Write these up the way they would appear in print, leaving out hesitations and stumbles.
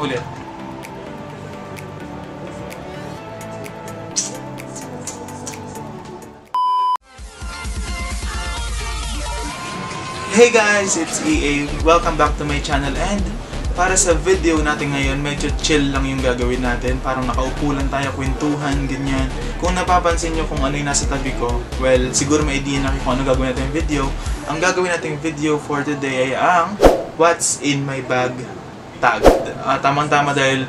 Ulit. Hey guys, it's EA. Welcome back to my channel, and para sa video natin ngayon, medyo chill lang yung gagawin natin. Parang nakaupo lang tayo, kwentuhan, ganyan. Kung napapansin nyo kung ano yung nasa tabi ko, well, siguro may idea na kung ano gagawin natin yung video. Ang gagawin natin yung video for today ay ang What's in my bag tag. Tamang-tama dahil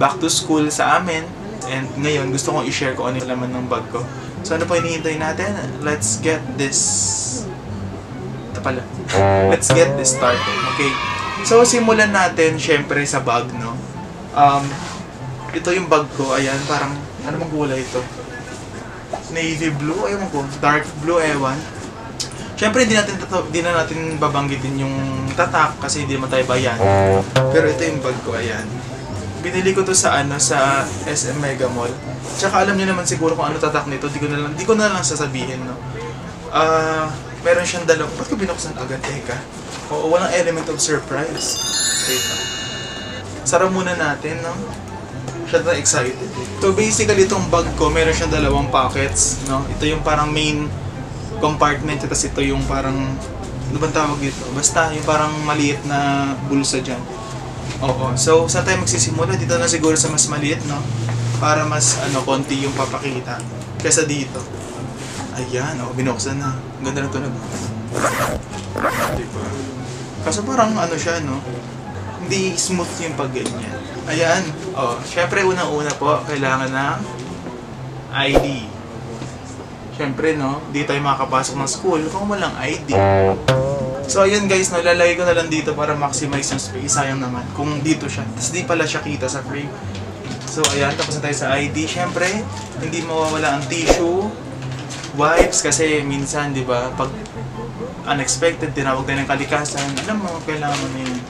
back to school sa amin, and ngayon gusto kong i-share kung ano yung laman ng bag ko. So ano po hinihintay natin? Let's get this started. Okay. So simulan natin syempre sa bag, no. Ito yung bag ko. Ayan, parang ano bang kulay ito? Navy blue, ayun ko, dark blue, ewan. Syempre hindi na natin babanggitin yung tatak kasi hindi naman tayo bayan. Pero ito yung bag ko, ayan. Binili ko to sa sa SM Mega Mall. Tsaka alam niyo naman siguro kung ano tatak nito, di ko na lang sasabihin, no. Meron siyang dalawang. Ba't ko binuksan agad? Teka. Oo, walang element of surprise. Teka. Sara muna natin, no? Siya na excited. So basically, itong bag ko, meron siyang dalawang pockets, no? Ito yung parang main compartment, tapos ito yung parang, ano bang tawag dito? Basta, yung parang maliit na bulsa dyan. Oo. So, saan tayo magsisimula? Dito na siguro sa mas maliit, no? Para mas, konti yung papakita. Kesa dito. Ayan, binuksan na. Ganda ng tunog. Diba? Kaso parang siya, no? Hindi smooth yung pag-ganyan. Ayan. Syempre unang-una po, kailangan ng ID. Syempre, no? Di tayo makakapasok ng school kung walang ID. So, ayan guys, lalagay ko na lang dito para maximize yung space. Sayang naman kung dito siya. Tapos di pala siya kita sa frame. So, ayan. Tapos na tayo sa ID. Syempre, hindi mawawala ang tissue. Wipes, kasi minsan, di ba, pag unexpected, tinawag tayo ng kalikasan, alam mo, kailangan mo na yun.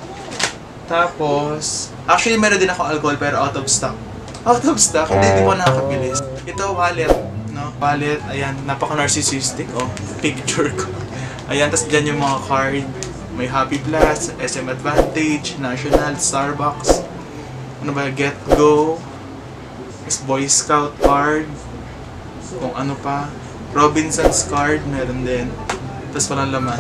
Tapos, actually, meron din ako alcohol, pero out of stock. Out of stock? Hindi ko nakakabili. Ito, wallet, no? Wallet, ayan, napaka-narcissistic, picture ko. Ayan, tapos dyan yung mga card. May Happy Plus, SM Advantage, National, Starbucks, ano ba, Get Go, Boy Scout card, kung ano pa. Robinson's card, meron din. Tapos walang laman.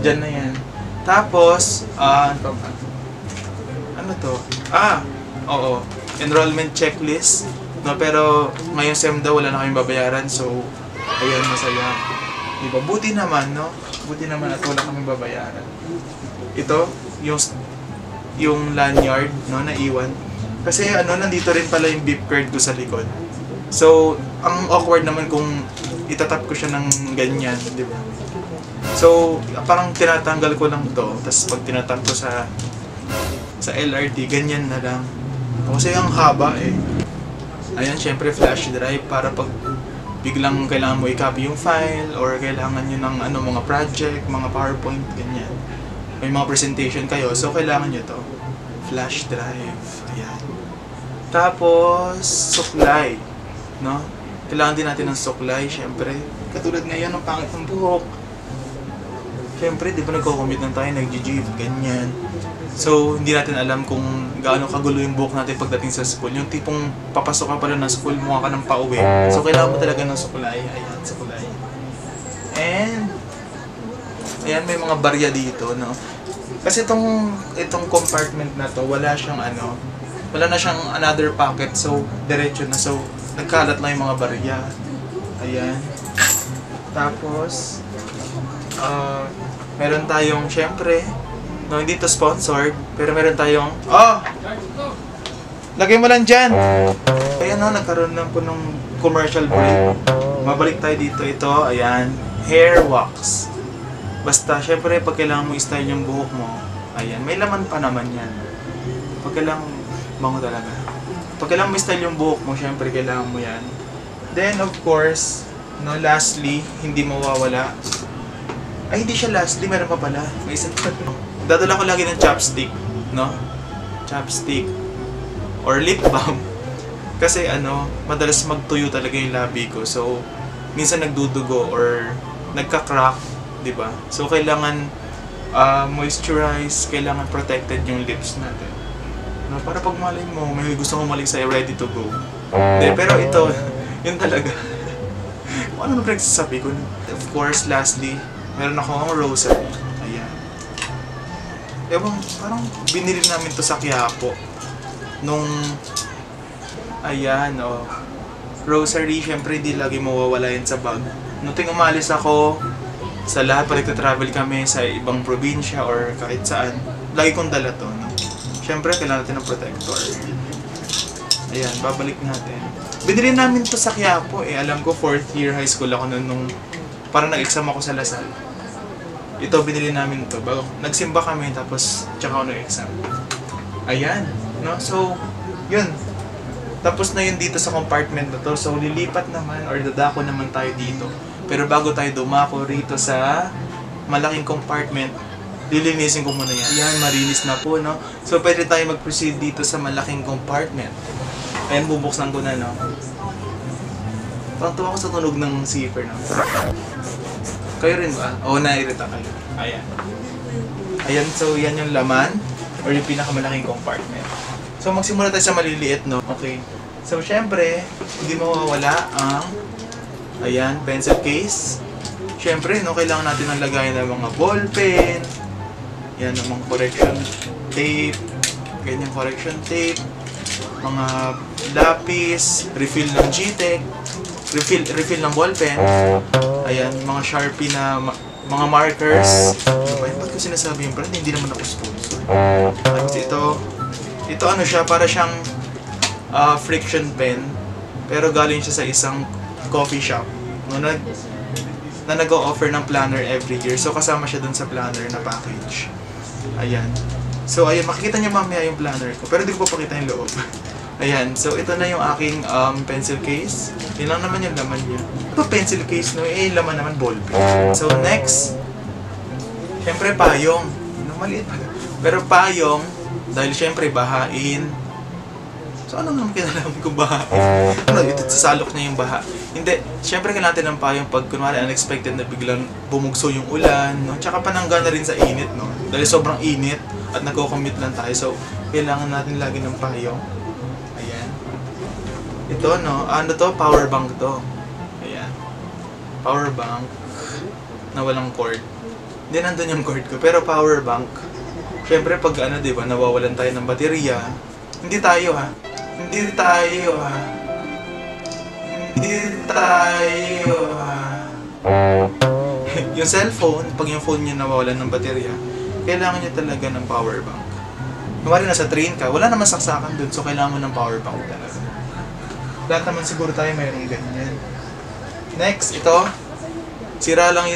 Diyan na yan. Tapos, ano to? Oo. Enrollment checklist. No, pero ngayong SEM daw wala na kayong babayaran. So, ayan, masaya. Diba? Buti naman, no? Buti naman at wala kaming babayaran. Ito, yung lanyard, no, na iwan. Kasi nandito rin pala yung beep card ko sa likod. So, ang awkward naman kung itatap ko siya ng ganyan, di ba? So, parang tinatanggal ko lang to, tapos pag tinatap ko sa LRT, ganyan na lang. Kasi ang haba Ayan, syempre flash drive para pag biglang kailangan mo i-copy yung file or kailangan nyo ng mga project, mga PowerPoint, ganyan. May mga presentation kayo, so kailangan nyo to. Flash drive, ayan. Tapos, supply. No? Kailangan din natin ng suklay, syempre. Katulad ngayon, ang pangit ng buhok. Syempre, di ba nagko-commute na tayo, nag-jeep, ganyan. So, hindi natin alam kung gaano kagulo yung buhok natin pagdating sa school. Yung tipong papasok ka pala ng school, mukha ka ng pauwi. So, kailangan mo talaga ng suklay. Ayan, suklay. And, ayan, may mga barya dito, no? Kasi itong compartment na to, wala na siyang another pocket. So, diretso na. So, nagkalat lang yung mga barya. Ayan. Tapos, meron tayong, syempre, no, hindi to sponsored, pero meron tayong, lagay mo lang dyan! Ayan, nagkaroon lang po ng commercial break. Mabalik tayo dito. Ito, ayan, hair wax. Basta, syempre, pag kailangan mo i-style yung buhok mo, ayan, may laman pa naman yan. Pag kailangan, bango talaga. Pag kailangan mo style yung buhok mo, syempre kailangan mo yan. Then, of course, no, lastly, hindi mawawala. Ay, hindi siya lastly, meron pa pala. May isa pa. Dadala ko lagi ng chapstick, no? Chapstick. Or lip balm. Kasi madalas magtuyo talaga yung labi ko. So, minsan nagdudugo or nagka-crack, di ba? So, kailangan moisturize, kailangan protected yung lips natin. No, para pag malay mo, may gusto mo malik sa'yo, ready to go. Hindi, pero ito, yun talaga. Kung ano na pinagsasabi ko. Of course, lastly, meron akong rosary. Ayan. Ewan, parang binili namin to sa Quiapo. Nung, ayan, oh. Rosary, syempre hindi lagi mawawala yan sa bag. Nung umalis ako, sa lahat pa nagta-travel kami sa ibang probinsya or kahit saan, lagi kong dala to, no? Syempre, kailangan natin ng protector. Ayan, babalik natin. Binili namin to sa Quiapo eh. Alam ko, 4th year high school ako nung parang nag-exam ako sa Lasal. Ito, binili namin to. Bago, nagsimba kami, tapos tsaka ako nag-exam. Ayan, no? So, yun. Tapos na yun dito sa compartment na to. So, lilipat naman or dadako naman tayo dito. Pero bago tayo dumako rito sa malaking compartment, lilinisin ko muna yan. Yan, marinis na po, no? So, pwede tayo mag-proceed dito sa malaking compartment. Ayan, bubuksan ko na, no? Parang tuwa ko sa tunog ng zipper, no? Kayo rin ba? Oo, nairita kayo. Ayan. Ayan, so yan yung laman or yung pinakamalaking compartment. So, magsimula tayo sa maliliit, no? Okay. So, syempre, hindi mawawala ang ayan, pencil case. Syempre, no, kailangan natin ang lagayan ng mga ballpen. Yan, mga correction tape, ganyan correction tape, mga lapis, refill ng G-Tech, refill ng ballpen, ayan, mga Sharpie na mga markers. Ba't ko sinasabi yung brand? Hindi naman ako sponsor. At ito ano siya, para siyang friction pen, pero galing siya sa isang coffee shop na nag-o-offer ng planner every year. So, kasama siya dun sa planner na package. Ayan. So, ayan, makikita niyo mamaya yung planner ko. Pero di ko pa pakita yung loob. Ayan. So, ito na yung aking pencil case. Yun lang naman yung laman niya. Ito pencil case, no? Eh, laman naman ballpen. So, next. Siyempre, payong. Maliit pa. Pero payong, dahil siyempre, bahain. So, ano naman kinalaman kung bahain? Ano, ito, sasalok niya yung baha. Hindi. Siyempre, kailangan natin ng payong pag, kunwari, unexpected na biglang bumugso yung ulan, no? Tsaka panangga na rin sa init, no? Dahil sobrang init at nagko-commute lang tayo. So, kailangan natin lagi ng payong. Ayan. Ito, no? Ano to? Power bank to. Ayan. Power bank na walang cord. Hindi nandun yung cord ko. Pero power bank. Siyempre, pag ano, di ba, nawawalan tayo ng baterya. Hindi tayo, ha? Hindi tayo, ha? Hindi tayo, ha? Yung cellphone, pag yung phone nyo nawawalan ng baterya, kailangan nyo talaga ng power bank. Kumari nasa train ka, wala naman saksakan dun, so kailangan mo ng power bank talaga. Lahat naman siguro tayo mayroong ganyan. Next, ito.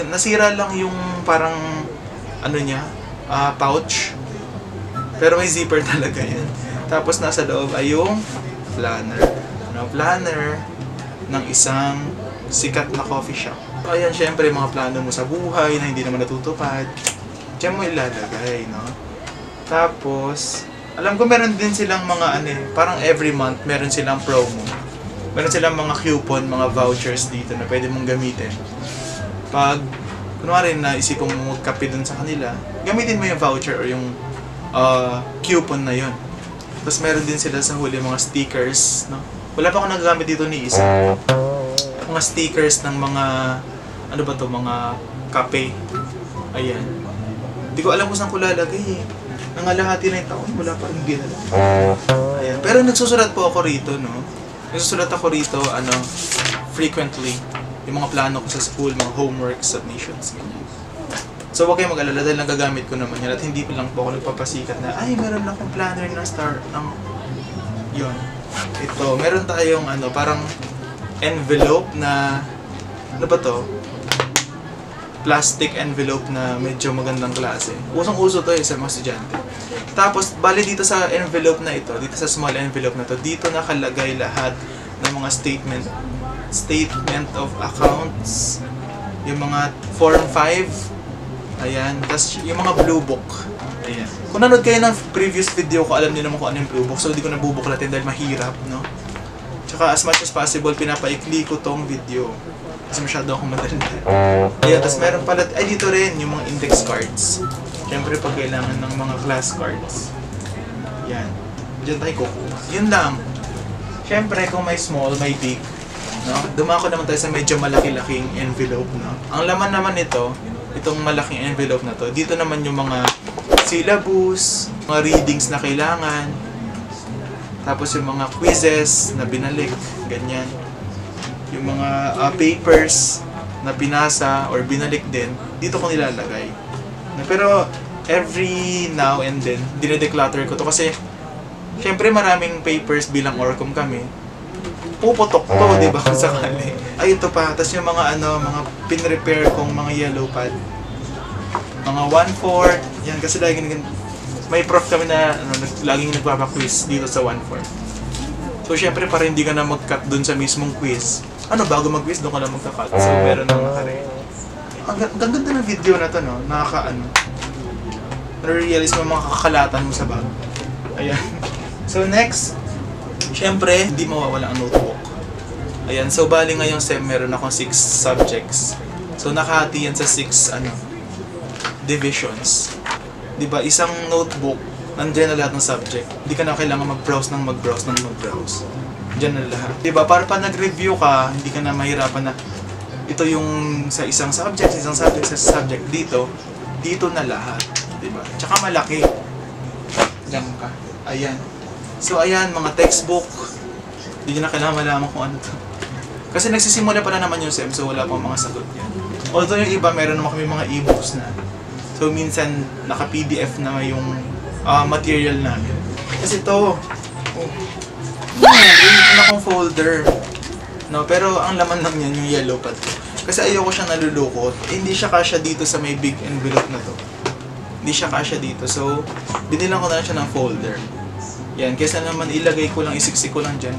Nasira lang yung parang, ano niya, pouch. Pero may zipper talaga yan. Tapos nasa loob ay yung planner. Planner ng isang sikat na coffee shop. Ayan, syempre, mga plano mo sa buhay na hindi naman natutupad, diyan mo ilalagay, no? Tapos, alam ko meron din silang mga parang every month meron silang promo. Meron silang mga coupon, mga vouchers dito na pwede mong gamitin. Pag, kunwari na isipin mo magkape dun sa kanila, gamitin mo yung voucher or yung coupon na yon. Tapos meron din sila sa huli mga stickers, no? Wala pa akong nagagamit dito ni isa. Mga stickers ng mga, ano ba to, mga kape. Ayan. Hindi ko alam kung saan ko lalagay eh. Nangalahati na yung taon, wala pa rin ginala. Ayan. Pero nagsusulat po ako rito, no? Nagsusulat ako rito, frequently. Yung mga plano ko sa school, mga homework, submissions, ganyan. So, huwag kayong mag-alala dahil nagagamit ko naman yan at hindi ko lang po ako nagpapasikat na, ay, meron akong planner na start ng yun. Ito, meron tayong parang envelope na, ano ba to? Plastic envelope na medyo magandang klase. Usong-uso to sa mga estudyante. Tapos, bali dito sa envelope na ito, dito sa small envelope na to, dito nakalagay lahat ng mga statement of accounts, yung mga Form 5, ayan, tapos yung mga blue book. Ayan. Kung nanood kayo ng previous video ko, alam niyo naman kung ano yung blue book. So, hindi ko nabubuklatin dahil mahirap, no? Tsaka, as much as possible, pinapaikli ko tong video. Kasi masyado akong madali. Ayan, tapos meron pala, dito rin, yung mga index cards. Siyempre, pag kailangan ng mga class cards. Ayan. Diyan tayo kukuha. Yun lang. Siyempre, kung may small, may big, no? Dumako naman tayo sa medyo malaki-laking envelope, no? Ang laman naman ito, itong malaking envelope na to, dito naman yung mga syllabus, mga readings na kailangan, tapos yung mga quizzes na binalik, ganyan. Yung mga papers na pinasa or binalik din, dito ko nilalagay. Pero every now and then, dinedeclutter ko to kasi syempre maraming papers bilang Orcom kami. Puputok to, di ba, kung sakali. Ay, ito pa. Tapos yung mga mga pin-repair kong mga yellow pad. Mga 1/4. Yan, kasi lagi may prof kami na laging nagpapa-quiz dito sa 1/4. So, syempre, para hindi ka na mag-cut dun sa mismong quiz. Bago mag-quiz, doon ka lang magka-cut. So, meron nang naka-ready. Ang ganda ng video na to, no? Na-realize mo mga kakalatan mo sa bag. Ayan. So, next, syempre, hindi mawawala ang notebook. Ayan. So, bali ngayong SEM, meron akong 6 subjects. So, nakahati yan sa 6, divisions. Diba, isang notebook, nandiyan na lahat ng subject. Hindi ka na kailangan mag-browse. Diyan na lahat. Diba, para pa nag-review ka, hindi ka na mahirapan na ito yung sa isang subject, dito na lahat. Diba? Tsaka malaki. Diyan ka. Ayan. So, ayan, mga textbook. Hindi nyo na kailangan malaman kung ano to. Kasi nagsisimula pa na naman yung SEM, so wala pang mga sagot yan. Although yung iba, meron naman kami mga e-books na. So, minsan, naka-PDF na yung material namin. Kasi ito, ito na akong folder. No, pero ang laman lang yan, yung yellow pad. Kasi ayoko siyang nalulukot. Hindi siya kasya dito sa may big envelope na to. Hindi siya kasya dito. So, binilang ko na siya ng folder. Yan, kaysa naman ilagay ko lang, isiksik ko lang dyan.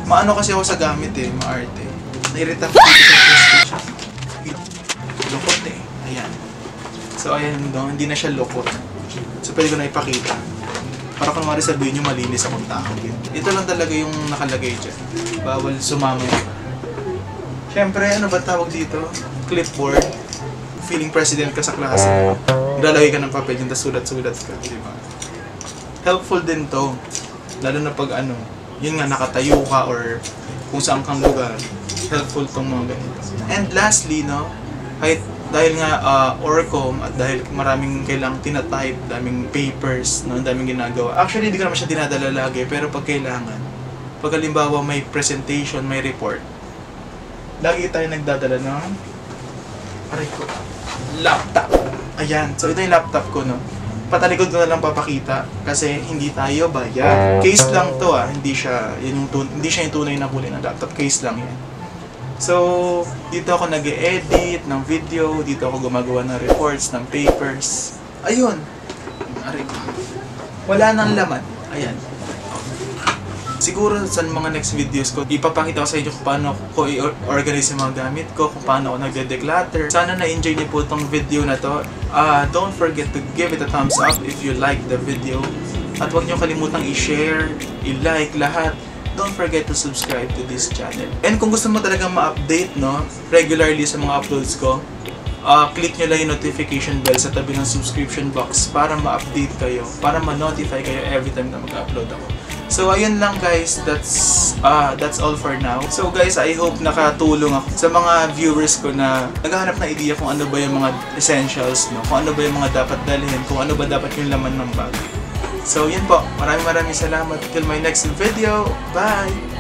Maano kasi ako sa gamit maarte. Nairita ko dito sa PlayStation. Lukot ayan. So, ayan, hindi na siya lukot. So, pwede ko na ipakita. Para kung sabihin nyo, malinis akong tao. Ito lang talaga yung nakalagay dyan. Bawal sumama yun. Siyempre, ano ba tawag dito? Clipboard. Feeling president ka sa klase. Lalagay ka ng papel dyan, tapos sulat-sulat ka. Diba? Helpful din to. Lalo na pag yun nga, nakatayo ka or kung saan kang lugar. Helpful tong mga ganito. And lastly, no, kahit dahil nga Orcom at dahil maraming kailangang tinatype, daming papers, no, daming ginagawa. Actually, hindi ko naman siya dinadala lagi, pero pag kailangan, pag halimbawa may presentation, may report, lagi tayo nagdadala ng laptop. Ayan. So, ito yung laptop ko, no. Patalikod ko na lang papakita kasi hindi tayo bayad. Case lang to, hindi siya yung tunay na kulay ng laptop. Case lang yan. So, dito ako nag-e-edit ng video, dito ako gumagawa ng reports, ng papers. Ayun. Wala nang laman. Ayan. Siguro sa mga next videos ko, ipapakita ko sa inyo kung paano ko i-organize yung mga gamit ko, kung paano ako nagde-declutter. Sana na-enjoy niyo po itong video na to. Don't forget to give it a thumbs up if you like the video. At huwag niyo kalimutang i-share, i-like lahat. Don't forget to subscribe to this channel. And kung gusto mo talagang ma-update, no, regularly sa mga uploads ko, click nyo lang yung notification bell sa tabi ng subscription box para ma-update kayo, para ma-notify kayo every time na mag-upload ako. So, ayun lang guys, that's all for now. So guys, I hope nakatulong ako sa mga viewers ko na naghahanap na idea kung ano ba yung mga essentials, no? Kung ano ba yung mga dapat dalhin, kung ano ba dapat yung laman ng bag. So, yun po. Maraming salamat. Till my next video. Bye!